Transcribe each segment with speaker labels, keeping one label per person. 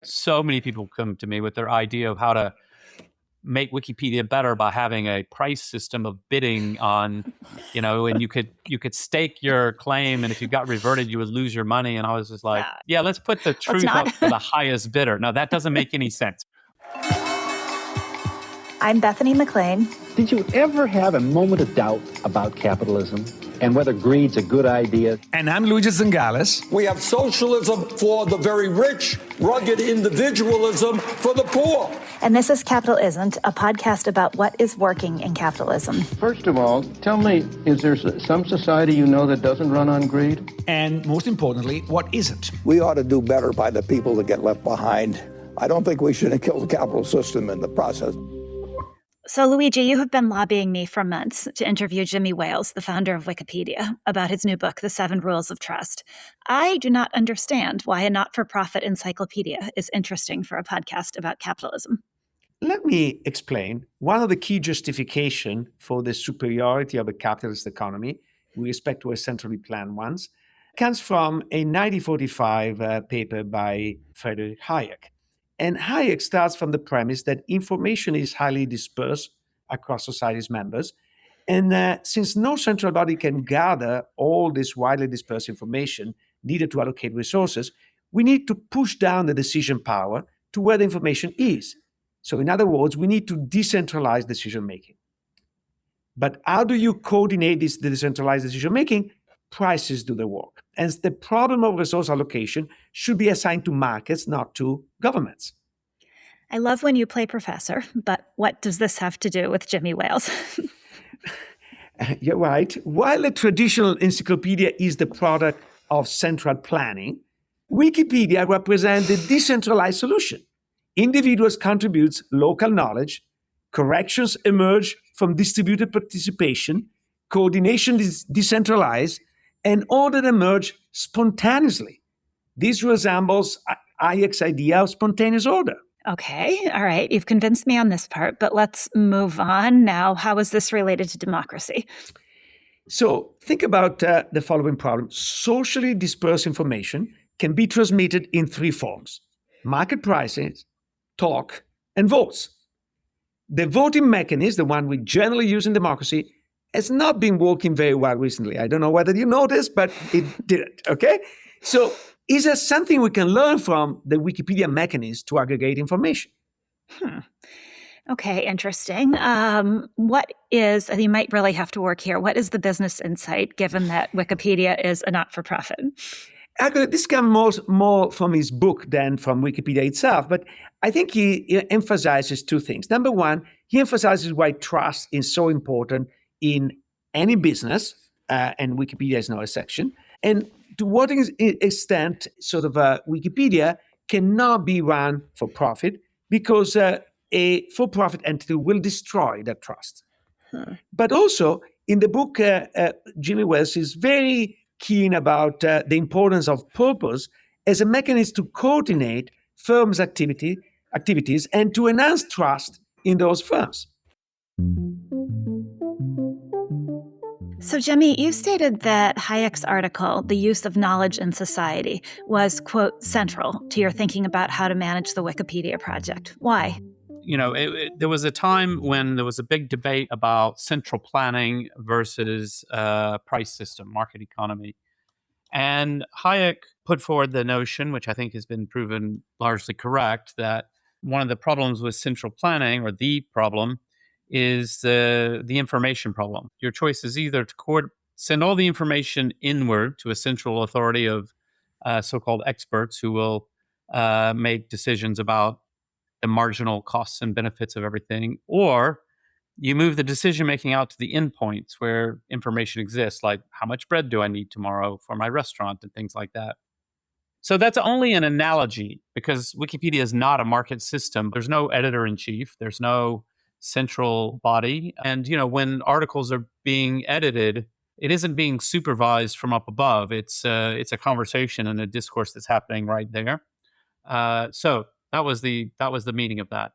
Speaker 1: So many people come to me with their idea of how to make Wikipedia better by having a price system of bidding on, and you could stake your claim, and if you got reverted, you would lose your money. And I was just like, yeah, let's put the truth up for the highest bidder. No, that doesn't make any sense.
Speaker 2: I'm Bethany McLean.
Speaker 3: Did you ever have a moment of doubt about capitalism and whether greed's a good idea?
Speaker 4: And I'm Luigi Zingales.
Speaker 5: We have socialism for the very rich, rugged individualism for the poor.
Speaker 2: And this is Capital Isn't, a podcast about what is working in capitalism.
Speaker 6: First of all, tell me, is there some society you know that doesn't run on greed?
Speaker 4: And most importantly, what isn't?
Speaker 7: We ought to do better by the people that get left behind. I don't think we should kill the capital system in the process.
Speaker 2: So, Luigi, you have been lobbying me for months to interview Jimmy Wales, the founder of Wikipedia, about his new book, The 7 Rules of Trust. I do not understand why a not-for-profit encyclopedia is interesting for a podcast about capitalism.
Speaker 4: Let me explain. One of the key justifications for the superiority of a capitalist economy with respect to a centrally planned ones comes from a 1945 paper by Friedrich Hayek. And Hayek starts from the premise that information is highly dispersed across society's members. And since no central body can gather all this widely dispersed information needed to allocate resources, we need to push down the decision power to where the information is. So in other words, we need to decentralize decision-making. But how do you coordinate this decentralized decision-making? Prices do the work. And the problem of resource allocation should be assigned to markets, not to governments.
Speaker 2: I love when you play professor, but what does this have to do with Jimmy Wales?
Speaker 4: You're right. While a traditional encyclopedia is the product of central planning, Wikipedia represents the decentralized solution. Individuals contribute local knowledge, corrections emerge from distributed participation, coordination is decentralized, and order emerge spontaneously. This resembles Hayek's idea of spontaneous order.
Speaker 2: Okay, all right. You've convinced me on this part, but let's move on now. How is this related to democracy?
Speaker 4: So think about the following problem. Socially dispersed information can be transmitted in 3 forms: market prices, talk, and votes. The voting mechanism, the one we generally use in democracy, has not been working very well recently. I don't know whether you noticed, but it didn't, okay? So is there something we can learn from the Wikipedia mechanism to aggregate information?
Speaker 2: Okay, interesting. What is, and you might really have to work here, what is the business insight, given that Wikipedia is a not-for-profit?
Speaker 4: Actually, this comes more from his book than from Wikipedia itself, but I think he emphasizes 2 things. Number one, he emphasizes why trust is so important in any business, and Wikipedia is no exception, and to what extent sort of Wikipedia cannot be run for profit because a for-profit entity will destroy that trust. But also, in the book, Jimmy Wales is very keen about the importance of purpose as a mechanism to coordinate firms' activities and to enhance trust in those firms.
Speaker 2: So, Jimmy, you stated that Hayek's article, The Use of Knowledge in Society, was, quote, central to your thinking about how to manage the Wikipedia project. Why?
Speaker 1: There was a time when there was a big debate about central planning versus price system, market economy. And Hayek put forward the notion, which I think has been proven largely correct, that one of the problems with central planning, or the problem, is the information problem. Your choice is either to send all the information inward to a central authority of so-called experts who will make decisions about the marginal costs and benefits of everything, or you move the decision-making out to the endpoints where information exists, like how much bread do I need tomorrow for my restaurant and things like that. So that's only an analogy because Wikipedia is not a market system. There's no editor-in-chief. There's no central body. And, when articles are being edited, it isn't being supervised from up above. It's a conversation and a discourse that's happening right there. So that was the meaning of that.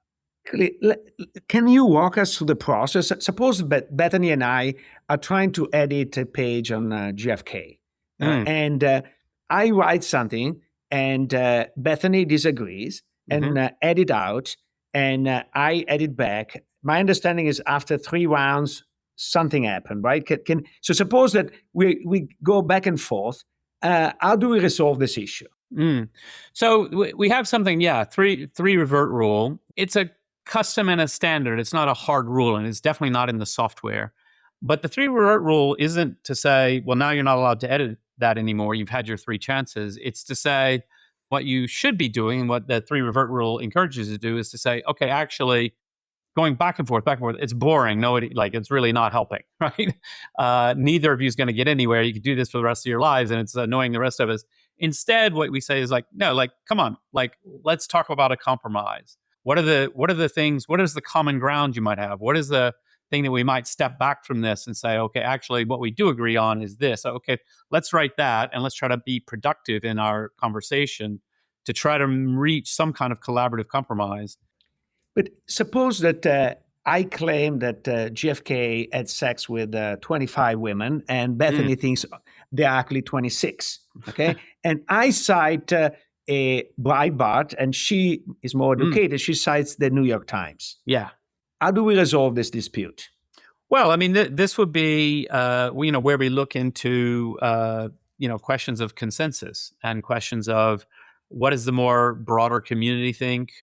Speaker 4: Can you walk us through the process? Suppose Bethany and I are trying to edit a page on GFK, and I write something, and Bethany disagrees, and edit out, and I edit back. My understanding is after 3 rounds, something happened, right? So suppose that we go back and forth. How do we resolve this issue?
Speaker 1: So we have something, three revert rule. It's a custom and a standard. It's not a hard rule, and it's definitely not in the software. But the 3 revert rule isn't to say, well, now you're not allowed to edit that anymore. You've had your 3 chances. It's to say what you should be doing, and what the 3 revert rule encourages you to do is to say, okay, actually, going back and forth, it's boring. Nobody, it's really not helping, right? Neither of you is going to get anywhere. You could do this for the rest of your lives, and it's annoying the rest of us. Instead, what we say is no, come on, let's talk about a compromise. What are the things? What is the common ground you might have? What is the thing that we might step back from this and say, okay, actually, what we do agree on is this. Okay, let's write that, and let's try to be productive in our conversation to try to reach some kind of collaborative compromise.
Speaker 4: But suppose that I claim that JFK had sex with 25 women, and Bethany thinks they're actually 26. Okay, and I cite a Breitbart, and she is more educated. She cites the New York Times.
Speaker 1: Yeah.
Speaker 4: How do we resolve this dispute?
Speaker 1: Well, I mean, this would be where we look into questions of consensus and questions of what does the more broader community think?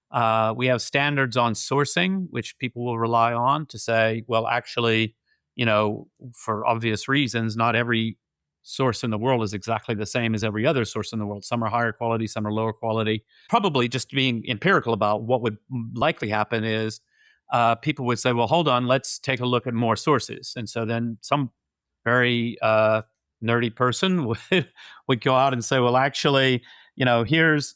Speaker 1: We have standards on sourcing, which people will rely on to say, well, actually, for obvious reasons, not every source in the world is exactly the same as every other source in the world. Some are higher quality, some are lower quality. Probably just being empirical about what would likely happen is people would say, well, hold on, let's take a look at more sources. And so then some very nerdy person would go out and say, well, actually, here's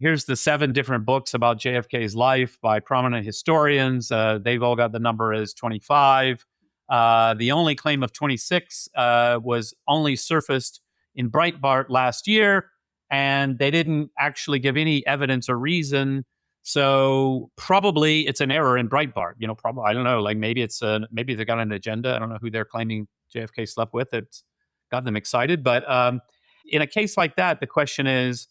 Speaker 1: the 7 different books about JFK's life by prominent historians. They've all got the number as 25. The only claim of 26 was only surfaced in Breitbart last year, and they didn't actually give any evidence or reason. So probably it's an error in Breitbart. Probably, I don't know. Maybe maybe they've got an agenda. I don't know who they're claiming JFK slept with. It's got them excited. But in a case like that, the question is,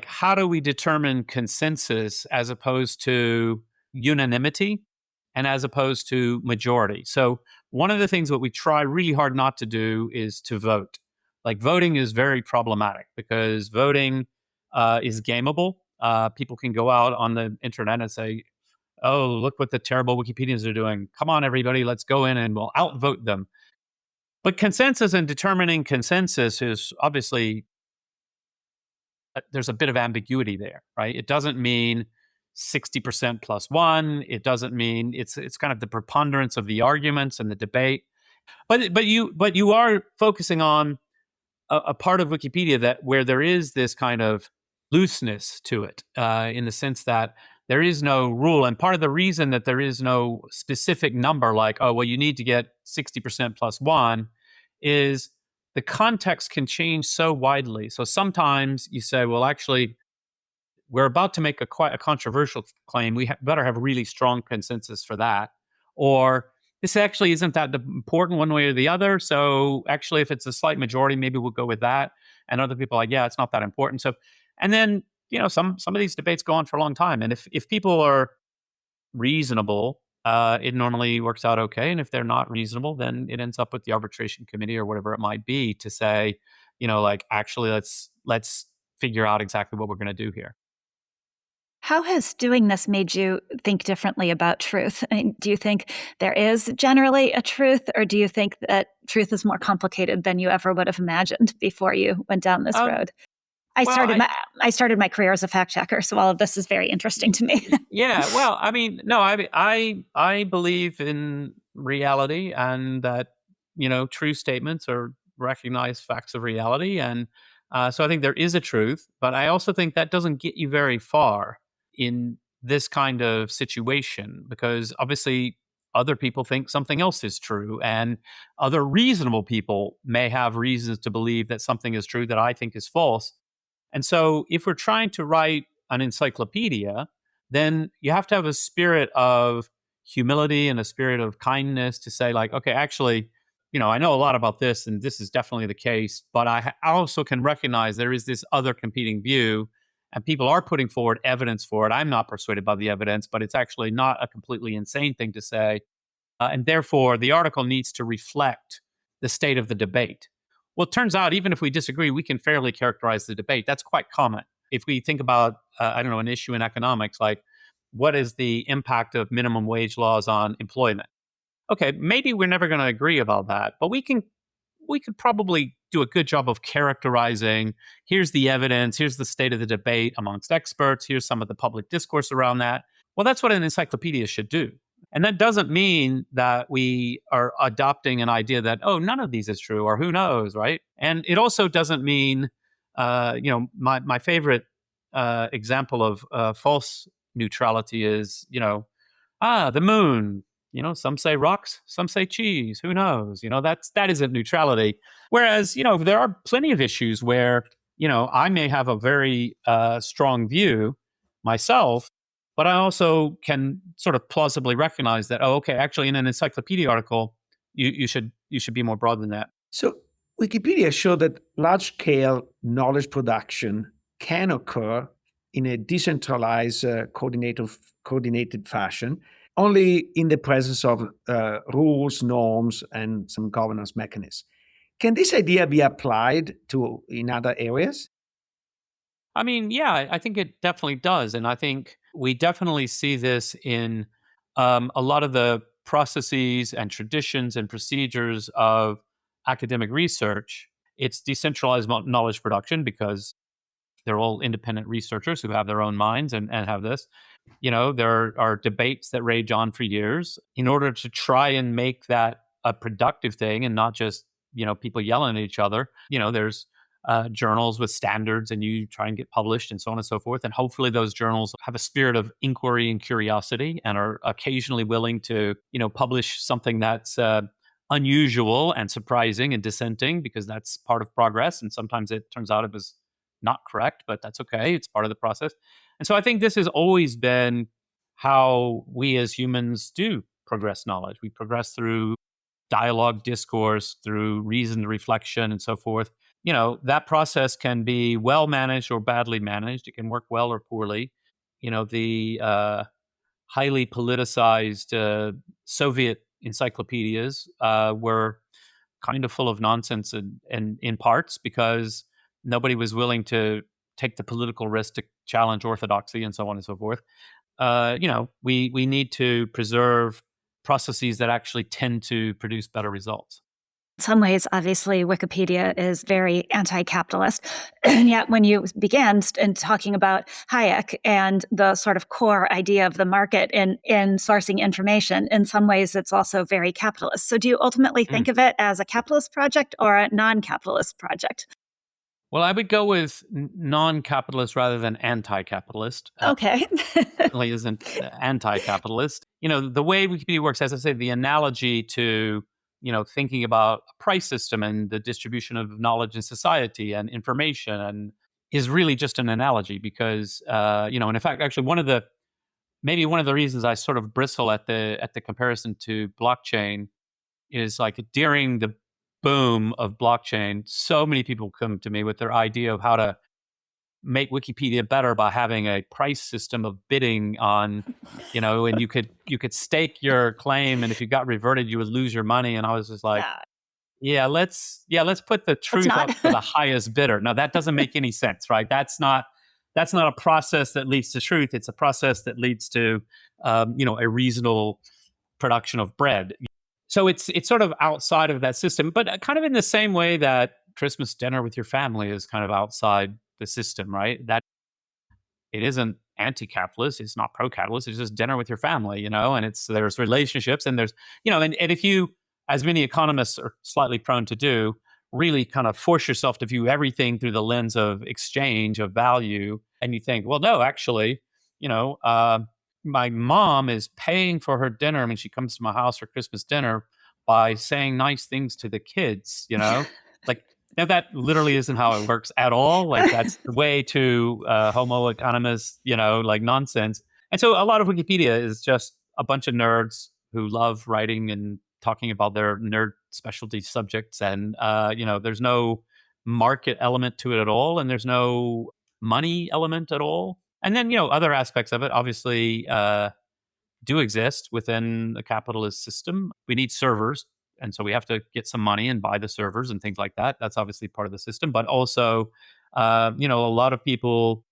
Speaker 1: how do we determine consensus as opposed to unanimity and as opposed to majority? So one of the things that we try really hard not to do is to vote. Voting is very problematic because voting is gameable. People can go out on the internet and say, oh, look what the terrible Wikipedians are doing. Come on, everybody, let's go in and we'll outvote them. But consensus and determining consensus is obviously, there's a bit of ambiguity there, right? It doesn't mean 60% plus 1. It doesn't mean it's kind of the preponderance of the arguments and the debate. But you are focusing on a part of Wikipedia where there is this kind of looseness to it, in the sense that there is no rule. And part of the reason that there is no specific number you need to get 60% plus 1 is the context can change so widely. So sometimes you say, well, actually, we're about to make quite a controversial claim. We better have really strong consensus for that. Or this actually isn't that important one way or the other. So actually, if it's a slight majority, maybe we'll go with that. And other people are like, yeah, it's not that important. So, and then, some of these debates go on for a long time. And if people are reasonable, it normally works out okay. And if they're not reasonable, then it ends up with the arbitration committee or whatever it might be to say, actually, let's figure out exactly what we're going to do here.
Speaker 2: How has doing this made you think differently about truth? I mean, do you think there is generally a truth, or do you think that truth is more complicated than you ever would have imagined before you went down this road? I started my career as a fact checker, so all of this is very interesting to me.
Speaker 1: Yeah, well, I mean, no, I believe in reality, and that true statements are recognized facts of reality, and so I think there is a truth. But I also think that doesn't get you very far in this kind of situation, because obviously other people think something else is true, and other reasonable people may have reasons to believe that something is true that I think is false. And so if we're trying to write an encyclopedia, then you have to have a spirit of humility and a spirit of kindness to say, okay, actually, I know a lot about this, and this is definitely the case, but I also can recognize there is this other competing view. and people are putting forward evidence for it. I'm not persuaded by the evidence, but it's actually not a completely insane thing to say. And therefore, the article needs to reflect the state of the debate. Well, it turns out, even if we disagree, we can fairly characterize the debate. That's quite common. If we think about, an issue in economics, like what is the impact of minimum wage laws on employment? Okay, maybe we're never going to agree about that, but we could probably do a good job of characterizing, here's the evidence, here's the state of the debate amongst experts, here's some of the public discourse around that. Well, that's what an encyclopedia should do. And that doesn't mean that we are adopting an idea that, oh, none of these is true, or who knows, right? And it also doesn't mean, my favorite example of false neutrality is, the moon. Some say rocks, some say cheese. Who knows? That isn't neutrality. Whereas, there are plenty of issues where, I may have a very strong view myself, but I also can sort of plausibly recognize that, oh, okay, actually, in an encyclopedia article, you should be more broad than that.
Speaker 4: So Wikipedia showed that large-scale knowledge production can occur in a decentralized, coordinated fashion, only in the presence of rules, norms, and some governance mechanisms. Can this idea be applied in other areas?
Speaker 1: I mean, yeah, I think it definitely does. And I think we definitely see this in a lot of the processes and traditions and procedures of academic research. It's decentralized knowledge production because they're all independent researchers who have their own minds and have this. There are debates that rage on for years in order to try and make that a productive thing and not just, people yelling at each other. There's journals with standards and you try and get published and so on and so forth. And hopefully those journals have a spirit of inquiry and curiosity and are occasionally willing to, publish something that's unusual and surprising and dissenting, because that's part of progress. And sometimes it turns out it was not correct, but that's okay. It's part of the process. And so I think this has always been how we as humans do progress knowledge. We progress through dialogue, discourse, through reasoned reflection and so forth. That process can be well managed or badly managed. It can work well or poorly. The highly politicized Soviet encyclopedias were kind of full of nonsense and in parts because nobody was willing to take the political risk to challenge orthodoxy and so on and so forth. We need to preserve processes that actually tend to produce better results.
Speaker 2: In some ways, obviously, Wikipedia is very anti-capitalist. And yet when you began talking about Hayek and the sort of core idea of the market in sourcing information, in some ways, it's also very capitalist. So do you ultimately think of it as a capitalist project or a non-capitalist project?
Speaker 1: Well, I would go with non-capitalist rather than anti-capitalist.
Speaker 2: Okay.
Speaker 1: Certainly isn't anti-capitalist. The way Wikipedia works, as I say, the analogy to thinking about a price system and the distribution of knowledge in society and information and is really just an analogy because, and in fact, actually one of the reasons I sort of bristle at the comparison to blockchain is like during the boom of blockchain, so many people come to me with their idea of how to make Wikipedia better by having a price system of bidding on, and you could stake your claim, and if you got reverted, you would lose your money. And I was just like, let's put the truth up for the highest bidder. No, that doesn't make any sense, right? That's not a process that leads to truth. It's a process that leads to, a reasonable production of bread. So it's sort of outside of that system, but kind of in the same way that Christmas dinner with your family is kind of outside the system, right? That it isn't anti-capitalist, it's not pro-capitalist, it's just dinner with your family, and there's relationships and there's, and if you, as many economists are slightly prone to do, really kind of force yourself to view everything through the lens of exchange of value, and you think, well, no, actually, my mom is paying for her dinner when she comes to my house for Christmas dinner by saying nice things to the kids, like, that literally isn't how it works at all. Like that's way too homo economist, like nonsense. And so a lot of Wikipedia is just a bunch of nerds who love writing and talking about their nerd specialty subjects. And, there's no market element to it at all. And there's no money element at all. And then, other aspects of it obviously do exist within the capitalist system. We need servers. And so we have to get some money and buy the servers and things like that. That's obviously part of the system. But also, a lot of people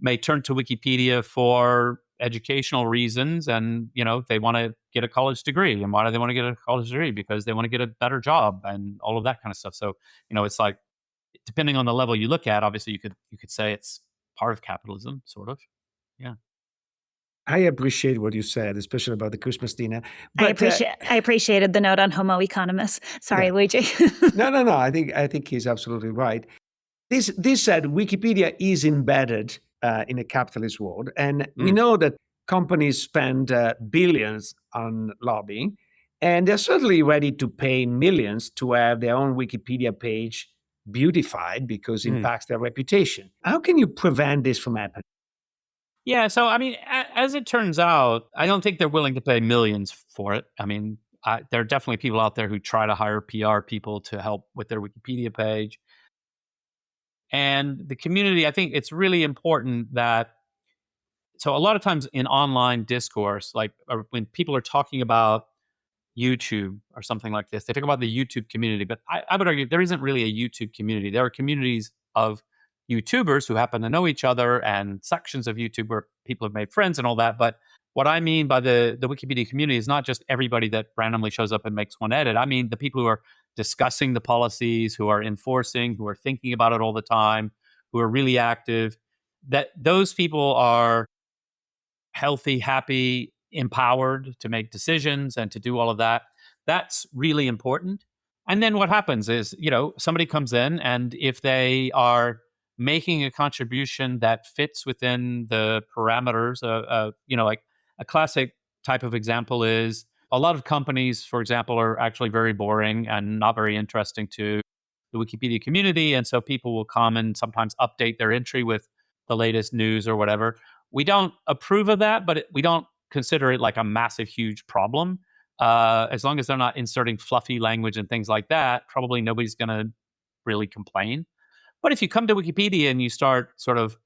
Speaker 1: may turn to Wikipedia for educational reasons, and they want to get a college degree. And why do they want to get a college degree? Because they want to get a better job and all of that kind of stuff. So it's like, depending on the level you look at, obviously you could say it's part of capitalism, sort of. Yeah.
Speaker 4: I appreciate what you said, especially about the Christmas dinner.
Speaker 2: But I appreciated the note on Homo economist. Sorry,
Speaker 4: yeah.
Speaker 2: Luigi.
Speaker 4: No. I think he's absolutely right. This said, Wikipedia is embedded in a capitalist world, and we know that companies spend billions on lobbying, and they're certainly ready to pay millions to have their own Wikipedia page beautified because it impacts their reputation. How can you prevent this from happening?
Speaker 1: Yeah, so I mean, as it turns out, I don't think they're willing to pay millions for it. I mean, there are definitely people out there who try to hire PR people to help with their Wikipedia page. And the community, I think it's really important that, so a lot of times in online discourse, like when people are talking about YouTube or something like this, they talk about the YouTube community, but I would argue there isn't really a YouTube community. There are communities of YouTubers who happen to know each other and sections of YouTube where people have made friends and all that. But what I mean by the Wikipedia community is not just everybody that randomly shows up and makes one edit. I mean the people who are discussing the policies, who are enforcing, who are thinking about it all the time, who are really active, that those people are healthy, happy, empowered to make decisions and to do all of that. That's really important. And then what happens is, somebody comes in, and if they are making a contribution that fits within the parameters, like a classic type of example is a lot of companies, for example, are actually very boring and not very interesting to the Wikipedia community. And so people will come and sometimes update their entry with the latest news or whatever. We don't approve of that, but we don't consider it like a massive, huge problem. As long as they're not inserting fluffy language and things like that, probably nobody's going to really complain. But if you come to Wikipedia and you start sort of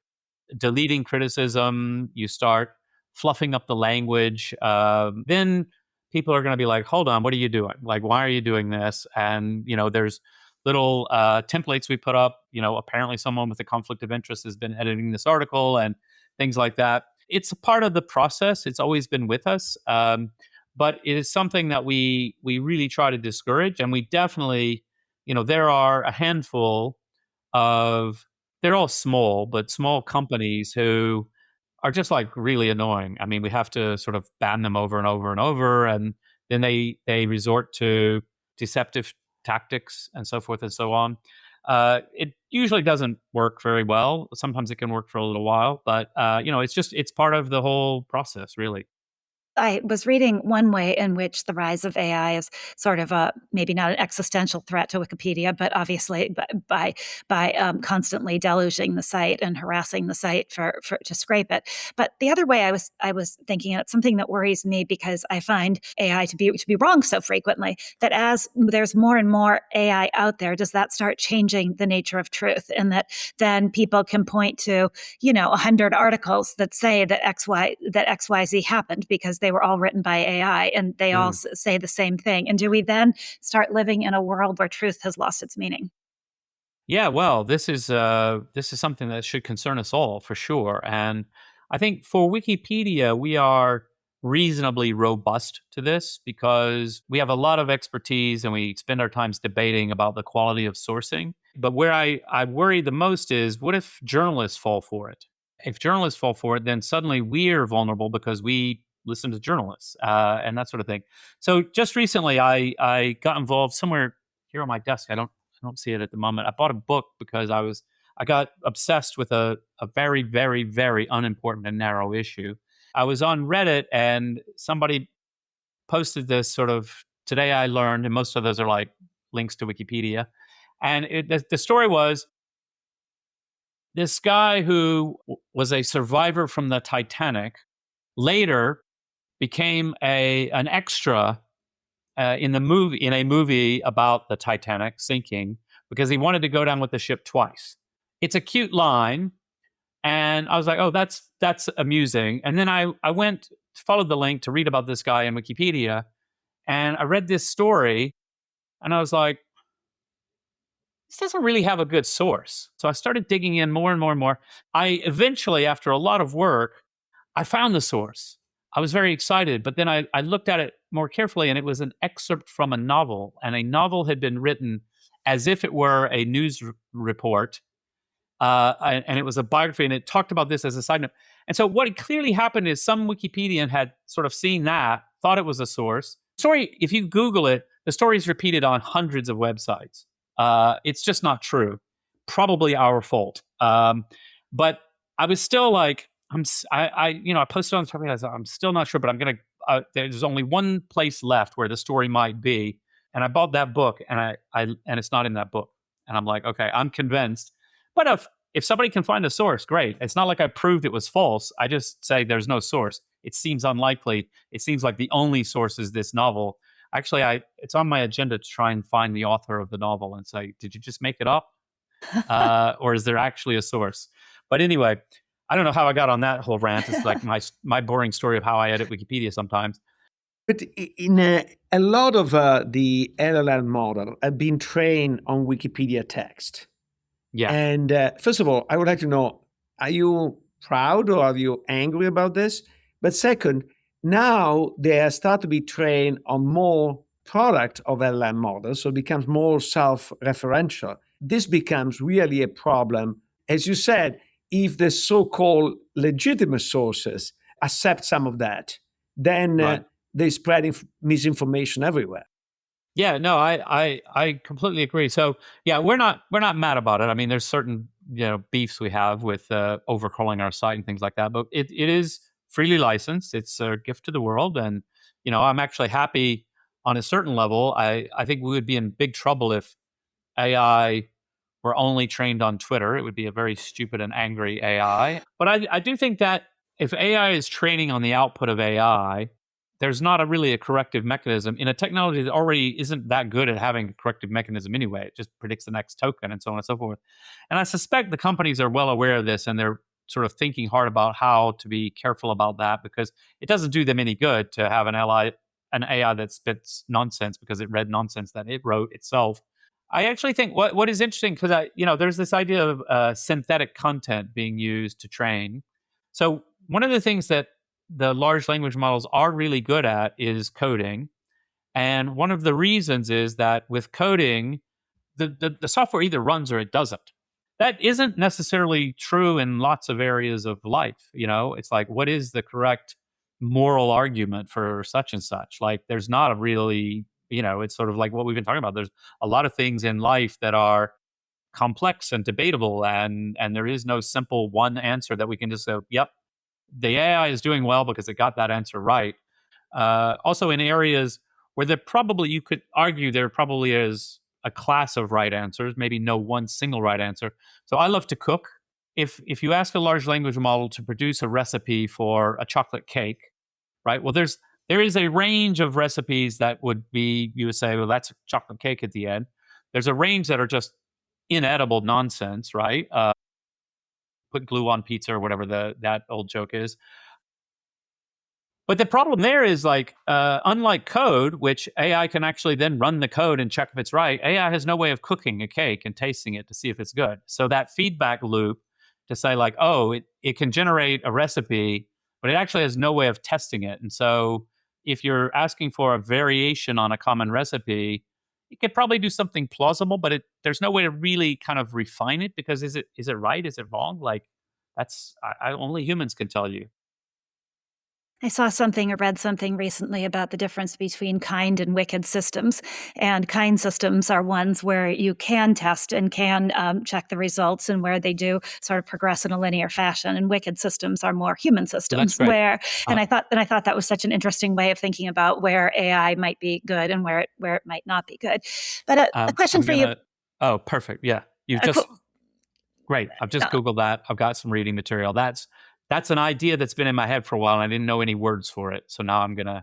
Speaker 1: deleting criticism, you start fluffing up the language, then people are going to be like, hold on, what are you doing? Like, why are you doing this? And, there's little templates we put up. Apparently someone with a conflict of interest has been editing this article and things like that. It's a part of the process. It's always been with us. But it is something that we really try to discourage. And we definitely, there are a handful of, they're all small, but small companies who are just like really annoying. I mean, we have to sort of ban them over and over and over. And then they resort to deceptive tactics and so forth and so on. It usually doesn't work very well. Sometimes it can work for a little while, but it's part of the whole process, really.
Speaker 2: I was reading one way in which the rise of AI is sort of maybe not an existential threat to Wikipedia, but obviously by constantly deluging the site and harassing the site for to scrape it. But the other way I was thinking, and it's something that worries me because I find AI to be wrong so frequently, that as there's more and more AI out there, does that start changing the nature of truth? And that then people can point to 100 articles that say that XYZ happened because they were all written by AI and they all say the same thing. And do we then start living in a world where truth has lost its meaning?
Speaker 1: Yeah, well, this is something that should concern us all for sure. And I think for Wikipedia, we are reasonably robust to this because we have a lot of expertise and we spend our times debating about the quality of sourcing. But where I worry the most is, what if journalists fall for it? If journalists fall for it, then suddenly we're vulnerable because we listen to journalists and that sort of thing. So just recently, I got involved somewhere here on my desk. I don't see it at the moment. I bought a book because I got obsessed with a very, very, very unimportant and narrow issue. I was on Reddit and somebody posted this sort of, today I learned, and most of those are like links to Wikipedia. And the story was this guy who was a survivor from the Titanic later became an extra in a movie about the Titanic sinking because he wanted to go down with the ship twice. It's a cute line, And I was like, oh, that's amusing. And then I went, followed the link to read about this guy in Wikipedia. And I read this story and I was like, this doesn't really have a good source. So I started digging in more and more and more. I eventually, after a lot of work, I found the source. I was very excited, but then I looked at it more carefully and it was an excerpt from a novel. And a novel had been written as if it were a news report. And it was a biography, and it talked about this as a side note. And so what clearly happened is some Wikipedian had sort of seen that, thought it was a source. Story, if you Google it, the story is repeated on hundreds of websites. It's just not true. Probably our fault. But I was still like, I posted on the topic. I was like, I'm still not sure, but I'm gonna. There's only one place left where the story might be, and I bought that book, and and it's not in that book, and I'm like, okay, I'm convinced. But if somebody can find a source, great. It's not like I proved it was false. I just say there's no source. It seems unlikely. It seems like the only source is this novel. Actually, it's on my agenda to try and find the author of the novel and say, did you just make it up? Or is there actually a source? But anyway, I don't know how I got on that whole rant. It's like my boring story of how I edit Wikipedia sometimes.
Speaker 4: But in a lot of the LLM model have been trained on Wikipedia text.
Speaker 1: Yeah.
Speaker 4: And first of all, I would like to know, are you proud or are you angry about this? But second, now they start to be trained on more product of LLM models, so it becomes more self-referential. This becomes really a problem. As you said, if the so-called legitimate sources accept some of that, then they're spreading misinformation everywhere.
Speaker 1: Yeah, no, I completely agree. So yeah, we're not mad about it. I mean, there's certain beefs we have with overcrawling our site and things like that, but it is freely licensed. It's a gift to the world, and I'm actually happy on a certain level. I think we would be in big trouble if AI were only trained on Twitter. It would be a very stupid and angry AI. But I do think that if AI is training on the output of AI, there's not really a corrective mechanism in a technology that already isn't that good at having a corrective mechanism anyway. It just predicts the next token and so on and so forth. And I suspect the companies are well aware of this, and they're sort of thinking hard about how to be careful about that, because it doesn't do them any good to have an AI that spits nonsense because it read nonsense that it wrote itself. I actually think what is interesting, because there's this idea of synthetic content being used to train. So one of the things that the large language models are really good at is coding. And one of the reasons is that with coding, the software either runs or it doesn't. That isn't necessarily true in lots of areas of life. It's like, what is the correct moral argument for such and such? Like, there's not a really, it's sort of like what we've been talking about. There's a lot of things in life that are complex and debatable, and there is no simple one answer that we can just go, yep, the AI is doing well because it got that answer right. Also, in areas where you could argue there probably is a class of right answers, maybe no one single right answer. So I love to cook. If you ask a large language model to produce a recipe for a chocolate cake, right? Well, there is a range of recipes that you would say, well, that's a chocolate cake at the end. There's a range that are just inedible nonsense, right? Put glue on pizza or whatever that old joke is. But the problem there is, like, unlike code, which AI can actually then run the code and check if it's right, AI has no way of cooking a cake and tasting it to see if it's good. So that feedback loop to say, like, oh, it can generate a recipe, but it actually has no way of testing it. And so if you're asking for a variation on a common recipe, it could probably do something plausible, but there's no way to really kind of refine it, because is it right? Is it wrong? Like, that's only humans can tell you.
Speaker 2: I saw something or read something recently about the difference between kind and wicked systems. And kind systems are ones where you can test and can check the results, and where they do sort of progress in a linear fashion. And wicked systems are more human systems, and I thought that was such an interesting way of thinking about where AI might be good and where it might not be good. But a question for you.
Speaker 1: Oh, perfect. Yeah, great. I've just Googled that. I've got some reading material. That's an idea that's been in my head for a while, and I didn't know any words for it. So now I'm going to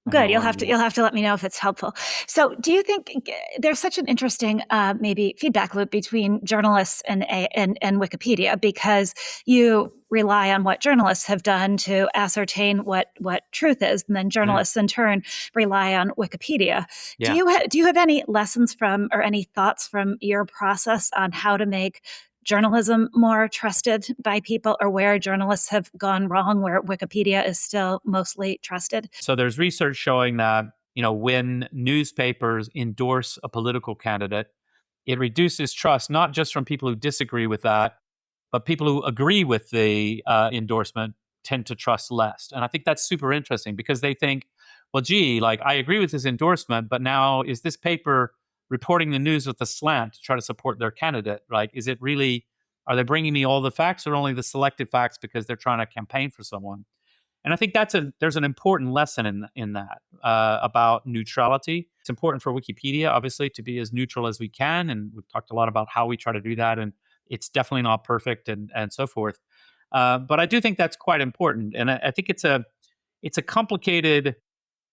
Speaker 2: Good. You'll have to let me know if it's helpful. So, do you think there's such an interesting maybe feedback loop between journalists and Wikipedia, because you rely on what journalists have done to ascertain what truth is, and then journalists in turn rely on Wikipedia.
Speaker 1: Yeah.
Speaker 2: Do you have any lessons from or any thoughts from your process on how to make journalism more trusted by people, or where journalists have gone wrong, where Wikipedia is still mostly trusted?
Speaker 1: So there's research showing that, when newspapers endorse a political candidate, it reduces trust, not just from people who disagree with that, but people who agree with the endorsement tend to trust less. And I think that's super interesting because they think, well, gee, like I agree with this endorsement, but now is this paper reporting the news with a slant to try to support their candidate? Like, is it really, are they bringing me all the facts or only the selected facts because they're trying to campaign for someone? And I think there's an important lesson in that about neutrality. It's important for Wikipedia, obviously, to be as neutral as we can. And we've talked a lot about how we try to do that. And it's definitely not perfect and so forth. But I do think that's quite important. And I think it's a complicated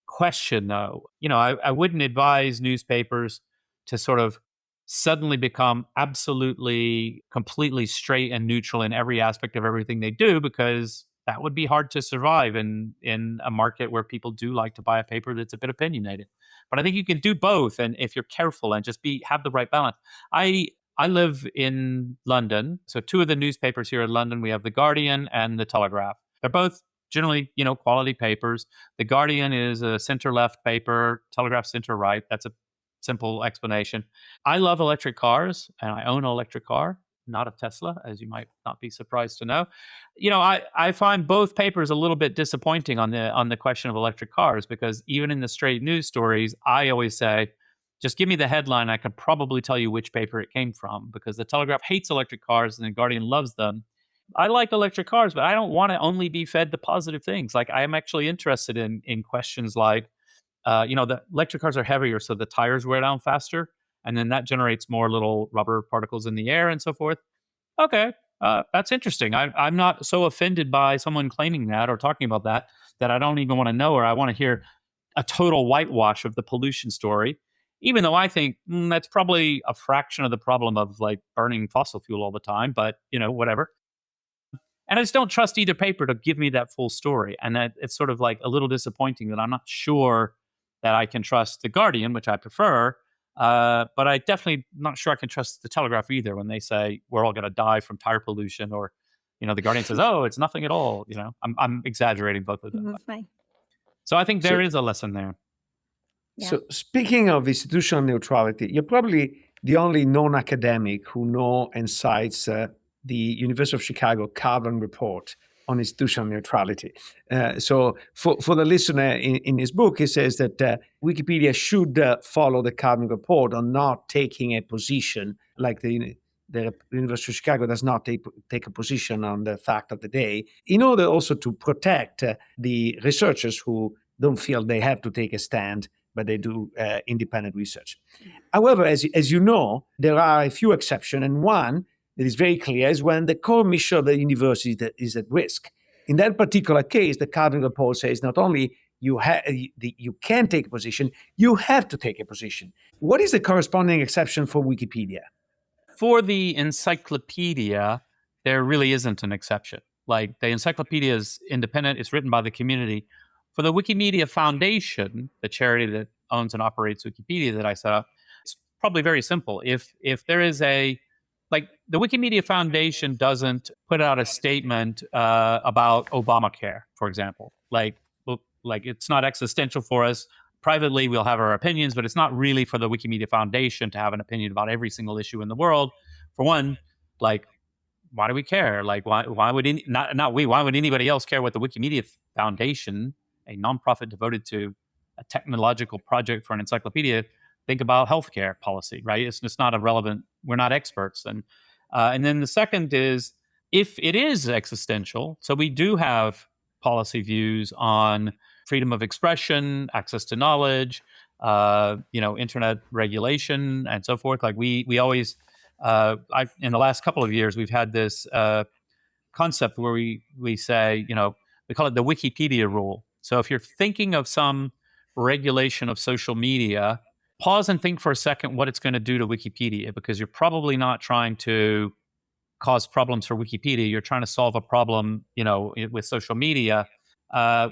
Speaker 1: question, though. I wouldn't advise newspapers to sort of suddenly become absolutely, completely straight and neutral in every aspect of everything they do, because that would be hard to survive in a market where people do like to buy a paper that's a bit opinionated. But I think you can do both, and if you're careful and just have the right balance. I live in London, so two of the newspapers here in London, we have The Guardian and The Telegraph. They're both generally, quality papers. The Guardian is a center-left paper, Telegraph center-right. That's a simple explanation. I love electric cars, and I own an electric car, not a Tesla, as you might not be surprised to know. I find both papers a little bit disappointing on the question of electric cars, because even in the straight news stories, I always say, just give me the headline. I can probably tell you which paper it came from, because the Telegraph hates electric cars and the Guardian loves them. I like electric cars, but I don't want to only be fed the positive things. Like, I am actually interested in questions like, the electric cars are heavier, so the tires wear down faster, and then that generates more little rubber particles in the air and so forth. Okay, that's interesting. I'm not so offended by someone claiming that or talking about that I don't even want to know, or I want to hear a total whitewash of the pollution story, even though I think that's probably a fraction of the problem of like burning fossil fuel all the time, but whatever. And I just don't trust either paper to give me that full story. And it's sort of like a little disappointing that I'm not sure that I can trust The Guardian, which I prefer. But I definitely not sure I can trust The Telegraph either when they say we're all going to die from tire pollution, or, The Guardian says, oh, it's nothing at all. I'm exaggerating both of them.
Speaker 2: Right.
Speaker 1: So I think there is a lesson there.
Speaker 2: Yeah.
Speaker 4: So speaking of institutional neutrality, you're probably the only non-academic who know and cites the University of Chicago Carbon Report on institutional neutrality. So for the listener, in his book, he says that Wikipedia should follow the Carbon Report on not taking a position, like the University of Chicago does not take a position on the fact of the day, in order also to protect the researchers who don't feel they have to take a stand, but they do independent research. However, as you know, there are a few exceptions, and one that is very clear is when the core mission of the university is at risk. In that particular case, the Carbon Report says not only you can take a position, you have to take a position. What is the corresponding exception for Wikipedia?
Speaker 1: For the encyclopedia, there really isn't an exception. Like, the encyclopedia is independent, it's written by the community. For the Wikimedia Foundation, the charity that owns and operates Wikipedia that I set up, it's probably very simple. If there is the Wikimedia Foundation doesn't put out a statement about Obamacare, for example. Like it's not existential for us. Privately, we'll have our opinions, but it's not really for the Wikimedia Foundation to have an opinion about every single issue in the world. For one, why do we care? Like, why would why would anybody else care what the Wikimedia Foundation, a nonprofit devoted to a technological project for an encyclopedia, think about healthcare policy, right? It's just not relevant. We're not experts. And then the second is, if it is existential, so we do have policy views on freedom of expression, access to knowledge, internet regulation, and so forth. Like we always, in the last couple of years, we've had this concept where we say, we call it the Wikipedia rule. So if you're thinking of some regulation of social media, pause and think for a second what it's going to do to Wikipedia, because you're probably not trying to cause problems for Wikipedia. You're trying to solve a problem, with social media.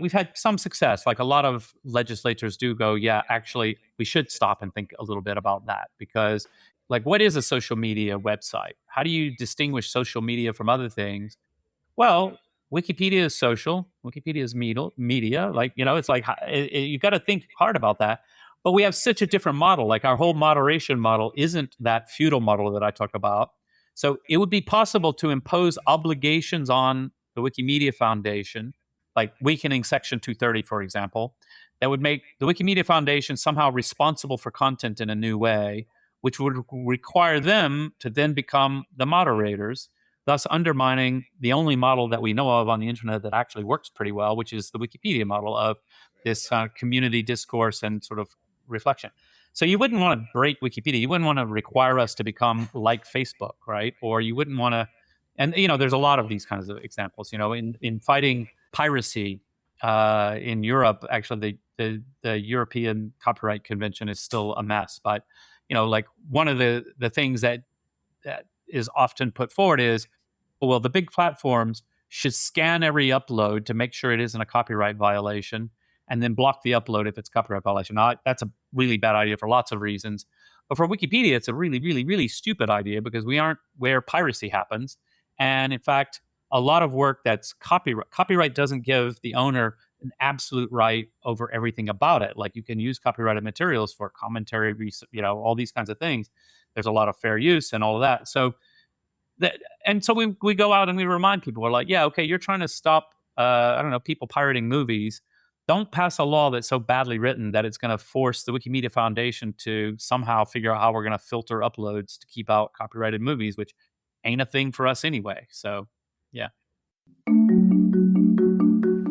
Speaker 1: We've had some success. Like a lot of legislators do go, yeah, actually, we should stop and think a little bit about that, because like, what is a social media website? How do you distinguish social media from other things? Well, Wikipedia is social. Wikipedia is media. Like, it's like you got to think hard about that. But we have such a different model. Like our whole moderation model isn't that feudal model that I talk about. So it would be possible to impose obligations on the Wikimedia Foundation, like weakening Section 230, for example, that would make the Wikimedia Foundation somehow responsible for content in a new way, which would require them to then become the moderators, thus undermining the only model that we know of on the internet that actually works pretty well, which is the Wikipedia model of this community discourse and sort of reflection. So you wouldn't want to break Wikipedia. You wouldn't want to require us to become like Facebook, right? Or you wouldn't want to, and there's a lot of these kinds of examples. In fighting piracy in Europe, actually the European Copyright Convention is still a mess. But like one of the things that is often put forward is, well, the big platforms should scan every upload to make sure it isn't a copyright violation, and then block the upload if it's copyright violation. Now, that's a really bad idea for lots of reasons. But for Wikipedia, it's a really, really, really stupid idea, because we aren't where piracy happens. And in fact, a lot of work that's copyright doesn't give the owner an absolute right over everything about it. Like you can use copyrighted materials for commentary, all these kinds of things. There's a lot of fair use and all of that. So we go out and we remind people, we're like, yeah, okay, you're trying to stop, people pirating movies. Don't pass a law that's so badly written that it's going to force the Wikimedia Foundation to somehow figure out how we're going to filter uploads to keep out copyrighted movies, which ain't a thing for us anyway. So, yeah.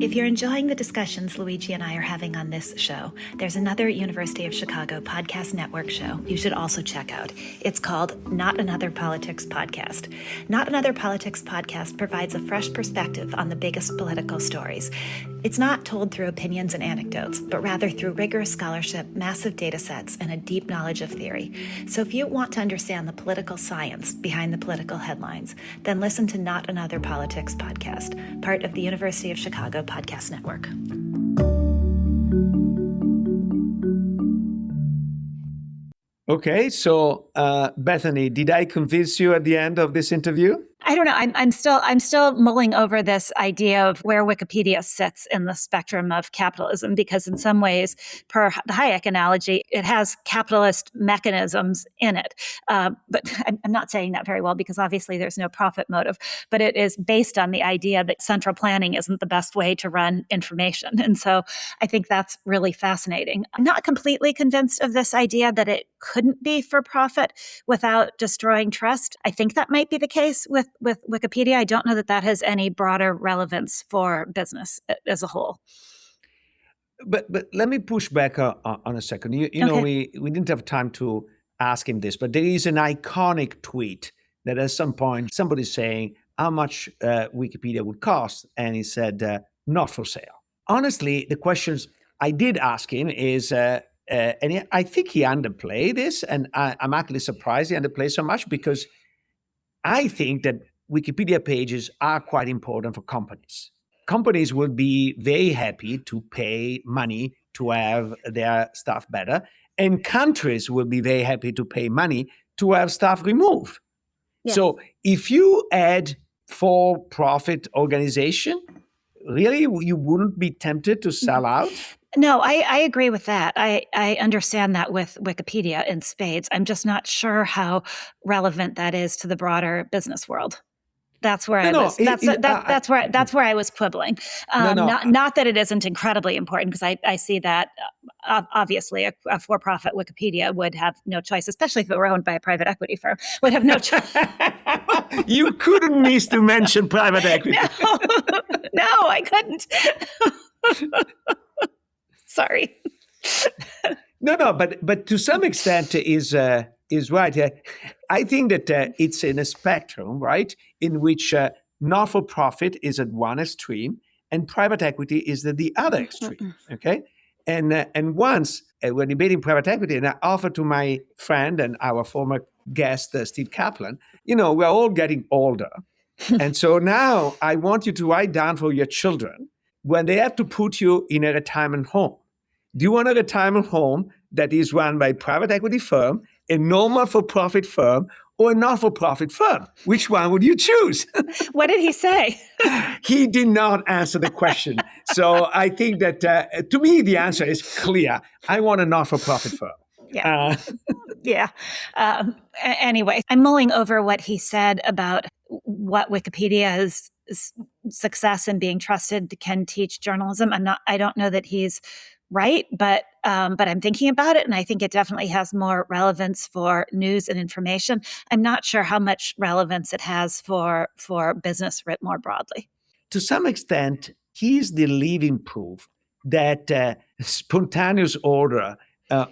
Speaker 2: If you're enjoying the discussions Luigi and I are having on this show, there's another University of Chicago podcast network show you should also check out. It's called Not Another Politics Podcast. Not Another Politics Podcast provides a fresh perspective on the biggest political stories. It's not told through opinions and anecdotes, but rather through rigorous scholarship, massive data sets, and a deep knowledge of theory. So if you want to understand the political science behind the political headlines, then listen to Not Another Politics Podcast, part of the University of Chicago Podcast Network.
Speaker 4: Okay, so Bethany, did I convince you at the end of this interview?
Speaker 2: I don't know. I'm still mulling over this idea of where Wikipedia sits in the spectrum of capitalism, because in some ways, per the Hayek analogy, it has capitalist mechanisms in it. But I'm not saying that very well, because obviously there's no profit motive. But it is based on the idea that central planning isn't the best way to run information. And so I think that's really fascinating. I'm not completely convinced of this idea that it couldn't be for profit without destroying trust. I think that might be the case with Wikipedia. I don't know that that has any broader relevance for business as a whole.
Speaker 4: But let me push back on a second. You know, we didn't have time to ask him this, but there is an iconic tweet that at some point somebody's saying how much Wikipedia would cost, and he said, not for sale. Honestly, the questions I did ask him is, and I think he underplayed this, and I'm actually surprised he underplayed so much, because I think that Wikipedia pages are quite important for companies. Companies will be very happy to pay money to have their stuff better, and countries will be very happy to pay money to have stuff removed. Yes. So if you add for-profit organization, really, you wouldn't be tempted to sell out?
Speaker 2: No, I agree with that. I understand that with Wikipedia in spades. I'm just not sure how relevant that is to the broader business world. That's where that's where I was quibbling. Not that it isn't incredibly important, because I see that obviously a for-profit Wikipedia would have no choice, especially if it were owned by a private equity firm, would have no choice.
Speaker 4: You couldn't miss to mention private equity.
Speaker 2: No, I couldn't. Sorry.
Speaker 4: No, but to some extent is right. I think that it's in a spectrum, right, in which not-for-profit is at one extreme and private equity is at the other extreme. Okay, And once we're debating private equity, and I offered to my friend and our former guest, Steve Kaplan, we're all getting older. And so now I want you to write down for your children when they have to put you in a retirement home. Do you want a retirement home that is run by a private equity firm, a normal for-profit firm, or a not-for-profit firm? Which one would you choose?
Speaker 2: What did he say?
Speaker 4: He did not answer the question. So I think that, to me, the answer is clear. I want a not-for-profit firm.
Speaker 2: Yeah. Yeah. Anyway, I'm mulling over what he said about what Wikipedia's success in being trusted can teach journalism. I don't know that he's right, but I'm thinking about it, and I think it definitely has more relevance for news and information. I'm not sure how much relevance it has for business writ more broadly.
Speaker 4: To some extent, he's the living proof that spontaneous order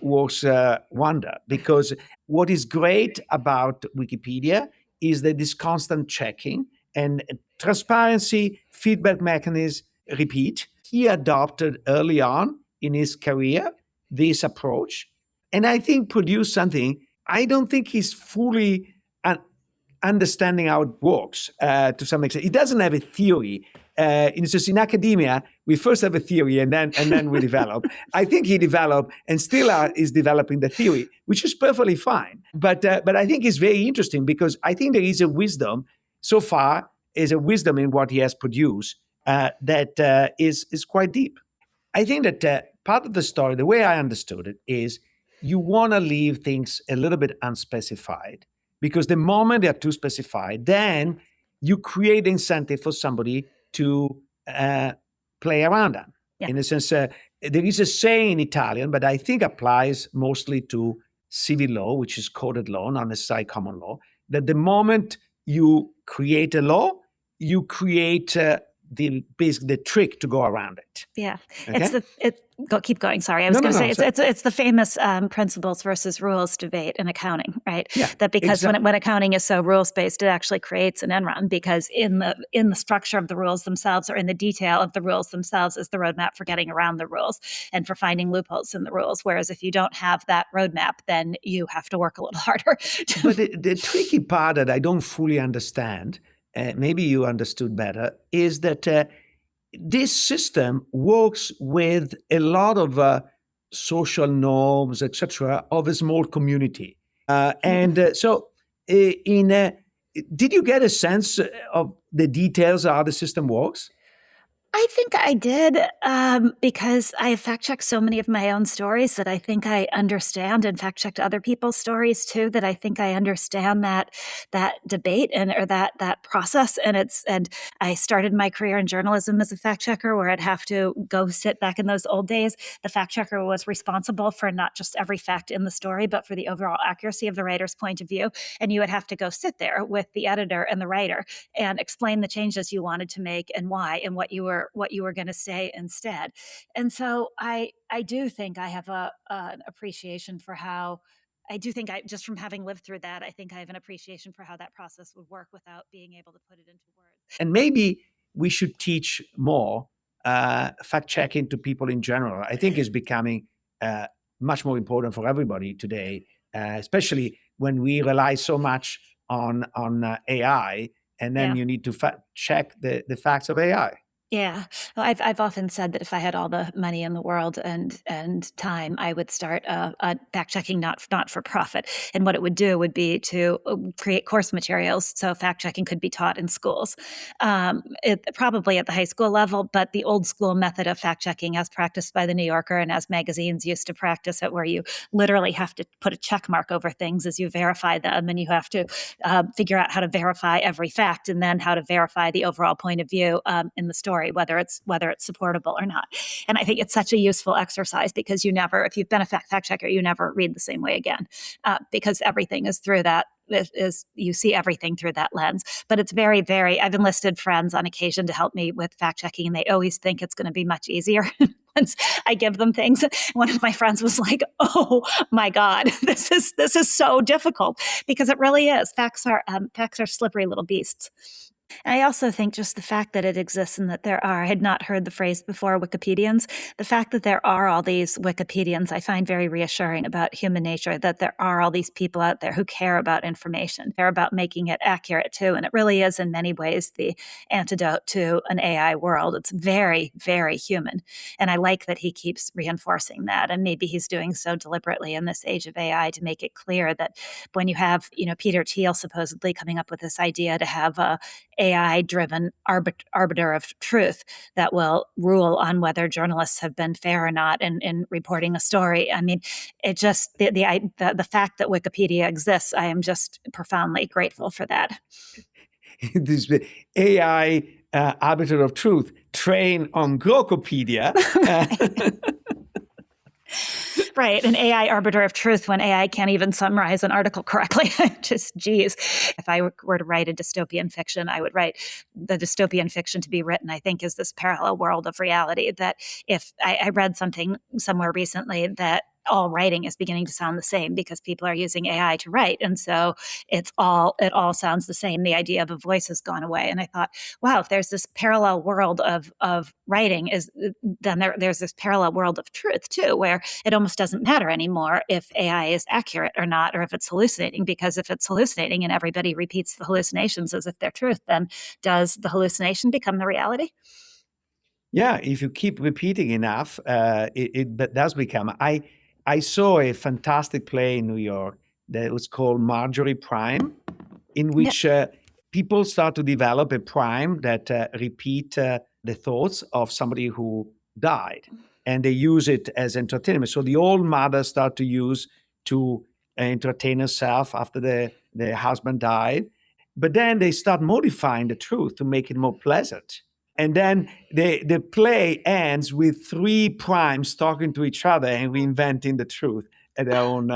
Speaker 4: works wonder, because what is great about Wikipedia is that this constant checking and transparency, feedback mechanism, repeat. He adopted early on in his career this approach, and I think produced something. I don't think he's fully understanding how it works to some extent. He doesn't have a theory. It's just in academia, we first have a theory and then we develop. I think he developed and still is developing the theory, which is perfectly fine. But I think it's very interesting because I think there is a wisdom so far, is a wisdom in what he has produced that is quite deep. I think that part of the story, the way I understood it, is you want to leave things a little bit unspecified, because the moment they are too specified, then you create incentive for somebody to play around them. Yeah. In a sense, there is a saying in Italian, but I think applies mostly to civil law, which is coded law, not necessarily common law, that the moment you create a law, you create the trick to go around it.
Speaker 2: Yeah, okay? Keep going. Sorry, I was going to say it's the famous principles versus rules debate in accounting, right?
Speaker 4: Yeah,
Speaker 2: that because when accounting is so rules based, it actually creates an end run, because in the structure of the rules themselves, or in the detail of the rules themselves, is the roadmap for getting around the rules and for finding loopholes in the rules. Whereas if you don't have that roadmap, then you have to work a little harder.
Speaker 4: But the tricky part that I don't fully understand, maybe you understood better, is that this system works with a lot of social norms, etc., of a small community. So, did you get a sense of the details of how the system works?
Speaker 2: I think I did, because I have fact-checked so many of my own stories that I think I understand, and fact-checked other people's stories too, that I think I understand that debate or that process. And I started my career in journalism as a fact-checker, where I'd have to go sit back in those old days. The fact-checker was responsible for not just every fact in the story, but for the overall accuracy of the writer's point of view. And you would have to go sit there with the editor and the writer and explain the changes you wanted to make and why, and what you were going to say instead. And so I do think I have an appreciation for how, just from having lived through that, I think I have an appreciation for how that process would work without being able to put it into words.
Speaker 4: And maybe we should teach more fact-checking to people in general. I think it's becoming much more important for everybody today, especially when we rely so much on AI, and then you need to fact-check the facts of AI.
Speaker 2: Yeah, well, I've often said that if I had all the money in the world and time, I would start a fact-checking not for profit. And what it would do would be to create course materials so fact-checking could be taught in schools, probably at the high school level. But the old school method of fact-checking, as practiced by the New Yorker and as magazines used to practice it, where you literally have to put a check mark over things as you verify them, and you have to figure out how to verify every fact, and then how to verify the overall point of view in the story, whether it's supportable or not. And I think it's such a useful exercise, because if you've been a fact checker, you never read the same way again, because everything is through that. You see everything through that lens. But it's very, very, I've enlisted friends on occasion to help me with fact checking, and they always think it's going to be much easier once I give them things. One of my friends was like, "Oh my God, this is so difficult," because it really is. Facts are slippery little beasts. I also think just the fact that it exists and that there are, I had not heard the phrase before, Wikipedians. The fact that there are all these Wikipedians, I find very reassuring about human nature, that there are all these people out there who care about information, care about making it accurate too. And it really is in many ways the antidote to an AI world. It's very, very human. And I like that he keeps reinforcing that. And maybe he's doing so deliberately in this age of AI to make it clear that when you have, Peter Thiel supposedly coming up with this idea to have a AI-driven arbiter of truth that will rule on whether journalists have been fair or not in reporting a story. I mean, it just the fact that Wikipedia exists, I am just profoundly grateful for that.
Speaker 4: This AI arbiter of truth, train on Grokopedia.
Speaker 2: Right, an AI arbiter of truth when AI can't even summarize an article correctly. Just, geez. If I were to write a dystopian fiction, I would write the dystopian fiction to be written, I think, is this parallel world of reality that if I read something somewhere recently that all writing is beginning to sound the same because people are using AI to write. And so it all sounds the same. The idea of a voice has gone away. And I thought, wow, if there's this parallel world of writing, then there's this parallel world of truth too, where it almost doesn't matter anymore if AI is accurate or not, or if it's hallucinating, because if it's hallucinating and everybody repeats the hallucinations as if they're truth, then does the hallucination become the reality?
Speaker 4: Yeah, if you keep repeating enough, it does become. I saw a fantastic play in New York that was called Marjorie Prime, in which people start to develop a prime that repeat the thoughts of somebody who died, and they use it as entertainment. So the old mother start to use to entertain herself after the husband died, but then they start modifying the truth to make it more pleasant. And then the play ends with three primes talking to each other and reinventing the truth at their own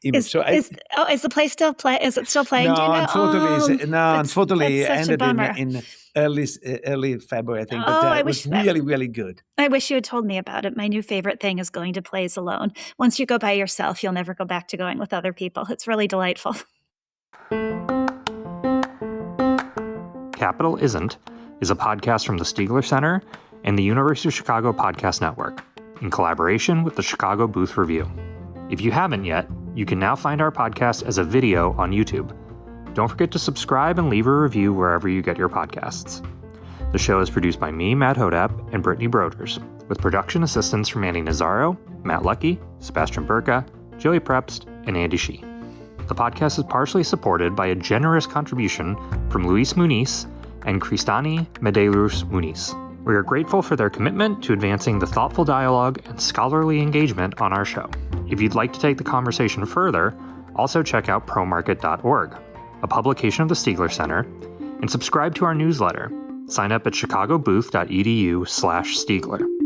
Speaker 4: image.
Speaker 2: Is the play still play? Is it still playing?
Speaker 4: No, unfortunately, it
Speaker 2: such
Speaker 4: ended
Speaker 2: a bummer.
Speaker 4: in early February, I think.
Speaker 2: Oh,
Speaker 4: But it was really, really good.
Speaker 2: I wish you had told me about it. My new favorite thing is going to plays alone. Once you go by yourself, you'll never go back to going with other people. It's really delightful.
Speaker 8: Capital Isn't is a podcast from the Stiegler Center and the University of Chicago Podcast Network, in collaboration with the Chicago Booth Review. If you haven't yet, you can now find our podcast as a video on YouTube. Don't forget to subscribe and leave a review wherever you get your podcasts. The show is produced by me, Matt Hodap, and Brittany Broders, with production assistance from Andy Nazaro, Matt Lucky, Sebastian Burka, Joey Prepst, and Andy Shee. The podcast is partially supported by a generous contribution from Luis Muniz and Cristani Medeiros Muniz. We are grateful for their commitment to advancing the thoughtful dialogue and scholarly engagement on our show. If you'd like to take the conversation further, also check out promarket.org, a publication of the Stiegler Center, and subscribe to our newsletter. Sign up at chicagobooth.edu/Stiegler.